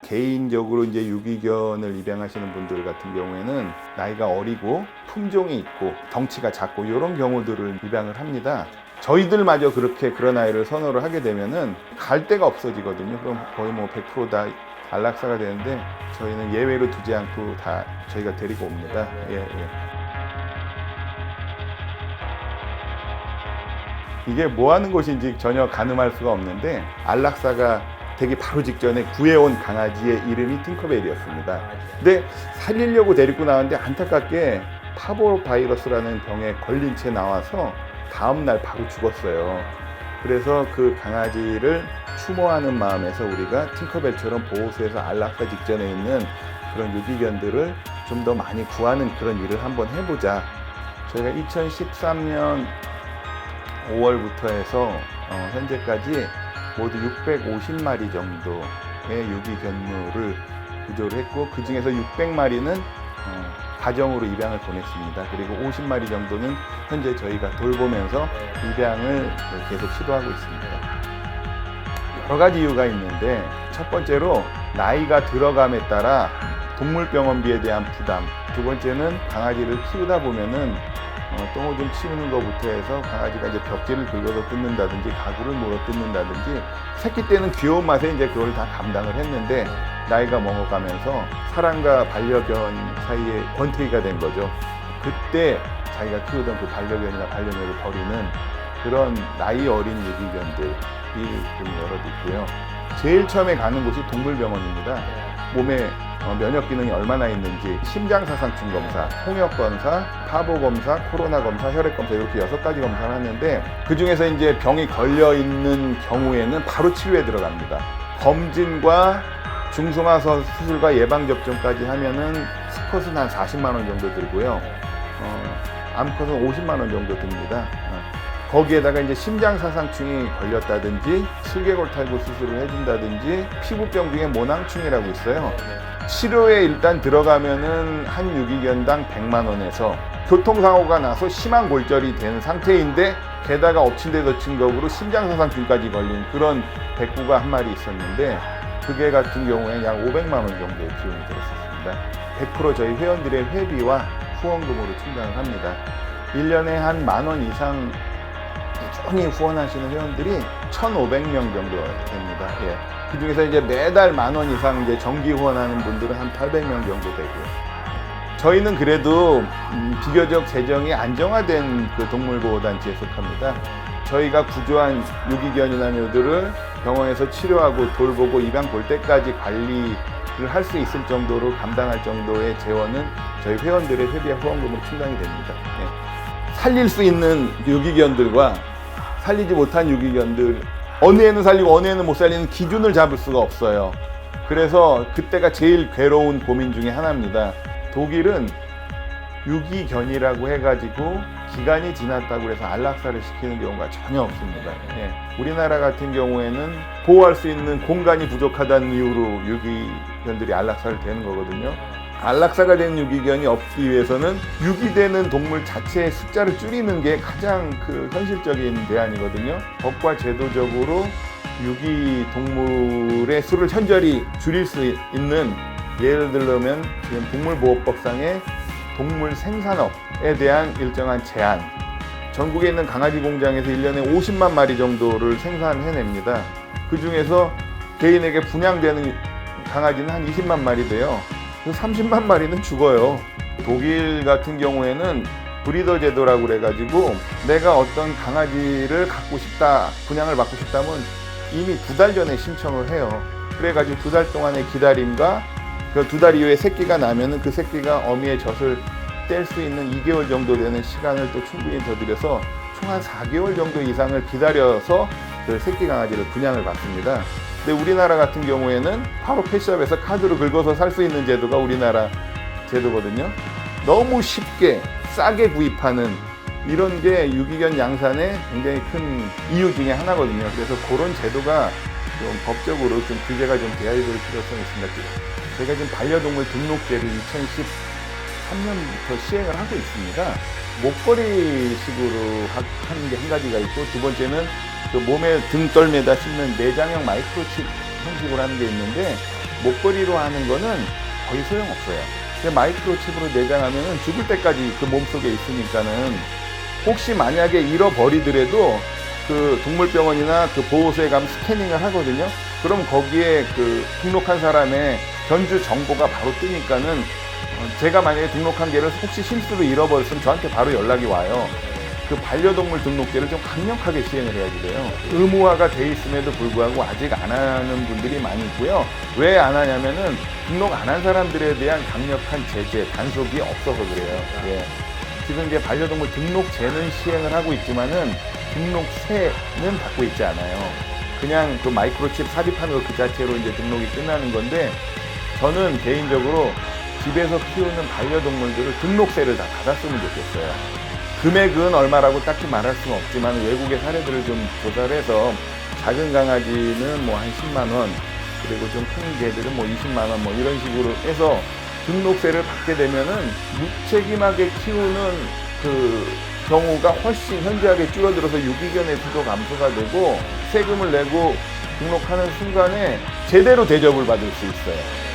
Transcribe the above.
개인적으로 이제 유기견을 입양하시는 분들 같은 경우에는 나이가 어리고 품종이 있고 덩치가 작고 이런 경우들을 입양을 합니다. 저희들마저 그렇게 그런 아이를 선호를 하게 되면은 갈 데가 없어지거든요. 그럼 거의 뭐 100% 다 안락사가 되는데 저희는 예외로 두지 않고 다 저희가 데리고 옵니다. 예. 이게 뭐 하는 곳인지 전혀 가늠할 수가 없는데 안락사가 되기 바로 직전에 구해온 강아지의 이름이 팅커벨이었습니다. 근데 살리려고 데리고 나왔는데 안타깝게 파보바이러스라는 병에 걸린 채 나와서 다음날 바로 죽었어요. 그래서 그 강아지를 추모하는 마음에서 우리가 팅커벨처럼 보호소에서 안락사 직전에 있는 그런 유기견들을 좀 더 많이 구하는 그런 일을 한번 해보자. 저희가 2013년 5월부터 해서 현재까지 모두 650마리 정도의 유기견물을 구조를 했고 그 중에서 600마리는 가정으로 입양을 보냈습니다. 그리고 50마리 정도는 현재 저희가 돌보면서 입양을 계속 시도하고 있습니다. 여러 가지 이유가 있는데 첫 번째로 나이가 들어감에 따라 동물병원비에 대한 부담, 두 번째는 강아지를 키우다 보면은 똥을 좀 치우는 것부터 해서 강아지가 이제 벽지를 긁어서 뜯는다든지 가구를 물어 뜯는다든지 새끼 때는 귀여운 맛에 이제 그걸 다 감당을 했는데 나이가 먹어가면서 사람과 반려견 사이에 권태기가 된 거죠. 그때 자기가 키우던 그 반려견이나 반려묘를 버리는 그런 나이 어린 유기견들이 좀 여럿 있고요. 제일 처음에 가는 곳이 동물병원입니다. 몸에 면역 기능이 얼마나 있는지 심장사상충 검사, 홍역 검사, 파보 검사, 코로나 검사, 혈액 검사 이렇게 6가지 검사를 하는데 그 중에서 이제 병이 걸려 있는 경우에는 바로 치료에 들어갑니다. 검진과 중성화서 수술과 예방접종까지 하면은 수컷은 한 40만 원 정도 들고요. 암컷은 50만 원 정도 듭니다. 거기에다가 이제 심장사상충이 걸렸다든지 슬개골 탈구 수술을 해준다든지 피부병 중에 모낭충이라고 있어요. 치료에 일단 들어가면은 한 유기견당 100만 원에서 교통사고가 나서 심한 골절이 된 상태인데 게다가 엎친 데 덮친 격으로 심장사상충까지 걸린 그런 백구가 한 마리 있었는데 그게 같은 경우에 약 500만 원 정도의 비용이 들었었습니다. 100% 저희 회원들의 회비와 후원금으로 충당을 합니다. 1년에 한 10,000원 이상 꾸준히 후원하시는 회원들이 1,500명 정도 됩니다. 예. 그 중에서 이제 매달 10,000원 이상 이제 정기 후원하는 분들은 한 800명 정도 되고요. 저희는 그래도 비교적 재정이 안정화된 그 동물보호단체에 속합니다. 저희가 구조한 유기견이나 묘들을 병원에서 치료하고 돌보고 입양 볼 때까지 관리를 할 수 있을 정도로 감당할 정도의 재원은 저희 회원들의 회비와 후원금으로 충당이 됩니다. 예. 살릴 수 있는 유기견들과 살리지 못한 유기견들 어느 애는 살리고 어느 애는 못 살리는 기준을 잡을 수가 없어요. 그래서 그때가 제일 괴로운 고민 중에 하나입니다. 독일은 유기견이라고 해가지고 기간이 지났다고 해서 안락사를 시키는 경우가 전혀 없습니다. 예. 우리나라 같은 경우에는 보호할 수 있는 공간이 부족하다는 이유로 유기견들이 안락사를 되는 거거든요. 안락사가 된 유기견이 없기 위해서는 유기되는 동물 자체의 숫자를 줄이는 게 가장 그 현실적인 대안이거든요. 법과 제도적으로 유기 동물의 수를 현저히 줄일 수 있는 예를 들면 지금 동물보호법상의 동물 생산업에 대한 일정한 제한. 전국에 있는 강아지 공장에서 1년에 50만 마리 정도를 생산해냅니다. 그 중에서 개인에게 분양되는 강아지는 한 20만 마리 돼요. 30만 마리는 죽어요. 독일 같은 경우에는 브리더 제도라고 그래가지고 내가 어떤 강아지를 갖고 싶다, 분양을 받고 싶다면 이미 2달 전에 신청을 해요. 그래가지고 2달 동안의 기다림과 그 2달 이후에 새끼가 나면은 그 새끼가 어미의 젖을 뗄 수 있는 2개월 정도 되는 시간을 또 충분히 더 들여서 총 한 4개월 정도 이상을 기다려서 그 새끼 강아지를 분양을 받습니다. 근데 우리나라 같은 경우에는 바로 펫샵에서 카드로 긁어서 살 수 있는 제도가 우리나라 제도거든요. 너무 쉽게 싸게 구입하는 이런 게 유기견 양산의 굉장히 큰 이유 중에 하나거든요. 그래서 그런 제도가 좀 법적으로 좀 규제가 좀 되어야 될 필요성이 있습니다. 저희가 지금 반려동물 등록제를 2013년부터 시행을 하고 있습니다. 목걸이식으로 하는 게 한 가지가 있고 두 번째는 그 몸에 등떨매다 씹는 내장형 마이크로칩 형식으로 하는 게 있는데 목걸이로 하는 거는 거의 소용없어요. 근데 마이크로칩으로 내장하면은 죽을 때까지 그 몸속에 있으니까는 혹시 만약에 잃어버리더라도 그 동물병원이나 그 보호소에 가면 스캐닝을 하거든요. 그럼 거기에 그 등록한 사람의 견주 정보가 바로 뜨니까는 제가 만약에 등록한 개를 혹시 실수로 잃어버렸으면 저한테 바로 연락이 와요. 그 반려동물 등록제를 좀 강력하게 시행을 해야지 돼요. 의무화가 돼 있음에도 불구하고 아직 안 하는 분들이 많이 있고요. 왜 안 하냐면은 등록 안 한 사람들에 대한 강력한 제재, 단속이 없어서 그래요. 예. 지금 이제 반려동물 등록제는 시행을 하고 있지만은 등록세는 받고 있지 않아요. 그냥 그 마이크로칩 삽입하는 그 자체로 이제 등록이 끝나는 건데, 저는 개인적으로 집에서 키우는 반려동물들을 등록세를 다 받았으면 좋겠어요. 금액은 얼마라고 딱히 말할 수는 없지만 외국의 사례들을 좀 조사를 해서 작은 강아지는 뭐 한 10만 원, 그리고 좀 큰 개들은 뭐 20만 원 뭐 이런 식으로 해서 등록세를 받게 되면은 무책임하게 키우는 그 경우가 훨씬 현저하게 줄어들어서 유기견의 수도 감소가 되고 세금을 내고 등록하는 순간에 제대로 대접을 받을 수 있어요.